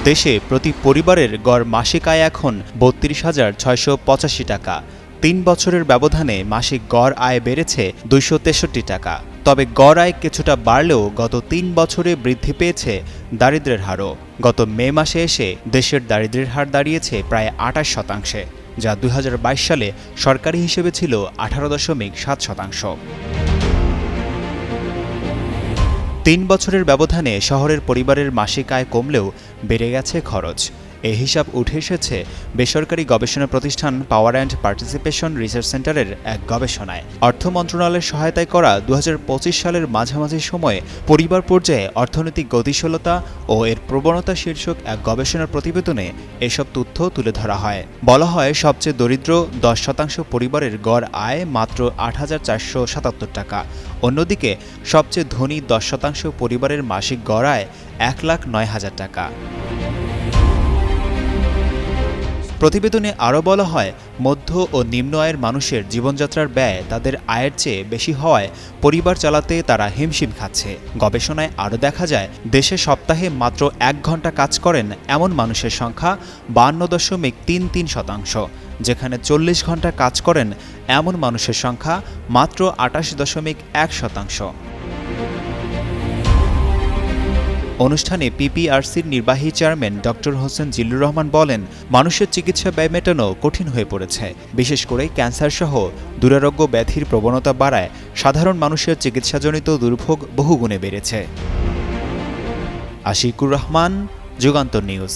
দেশে প্রতি পরিবারের গড় মাসিক আয় এখন ৩২,৬৮৫ টাকা। ৩ বছরের ব্যবধানে মাসিক গড় আয় বেড়েছে ২৬৩ টাকা। তবে গড় আয় কিছুটা বাড়লেও গত ৩ বছরে বৃদ্ধি পেয়েছে দারিদ্র্যের হারও। গত মে মাসে এসে দেশের দারিদ্র্যের হার দাঁড়িয়েছে প্রায় ২৮%, যা ২০২২ সালে সরকারি হিসেবে ছিল ১৮.৭%। ৩ বছরের ব্যবধানে শহরের পরিবারের মাসিক আয় কমলেও বেড়ে গেছে খরচ। এই হিসাব উঠে এসেছে বেসরকারি গবেষণা প্রতিষ্ঠান পাওয়ার অ্যান্ড পার্টিসিপেশন রিসার্চ সেন্টারের এক গবেষণায়। অর্থ মন্ত্রণালয়ের সহায়তায় করা ২০২৫ সালের মাঝামাঝি সময়ে পরিবার পর্যায়ে অর্থনৈতিক গতিশীলতা ও এর প্রবণতা শীর্ষক এক গবেষণার প্রতিবেদনে এসব তথ্য তুলে ধরা হয়। বলা হয়, সবচেয়ে দরিদ্র ১০% পরিবারের গড় আয় মাত্র ৮,৪৭৭ টাকা। অন্যদিকে সবচেয়ে ধনী ১০% পরিবারের মাসিক গড় আয় ১,০৯,০০০ টাকা। প্রতিবেদনে আরও বলা হয়, মধ্য ও নিম্ন আয়ের মানুষের জীবনযাত্রার ব্যয় তাদের আয়ের চেয়ে বেশি হওয়ায় পরিবার চালাতে তারা হিমশিম খাচ্ছে। গবেষণায় আরও দেখা যায়, দেশে সপ্তাহে মাত্র ১ ঘন্টা কাজ করেন এমন মানুষের সংখ্যা ৫২.৩৩%, যেখানে ৪০ ঘন্টা কাজ করেন এমন মানুষের সংখ্যা মাত্র ২৮.১%। অনুষ্ঠানে পিপিআরসির নির্বাহী চেয়ারম্যান ডক্টর হোসেন জিল্লুর রহমান বলেন, মানুষের চিকিৎসা ব্যয় মেটানো কঠিন হয়ে পড়েছে। বিশেষ করে ক্যান্সারসহ দুরারোগ্য ব্যাধির প্রবণতা বাড়ায় সাধারণ মানুষের চিকিৎসাজনিত দুর্ভোগ বহুগুণে বেড়েছে। আশিকুর রহমান, যুগান্তর নিউজ।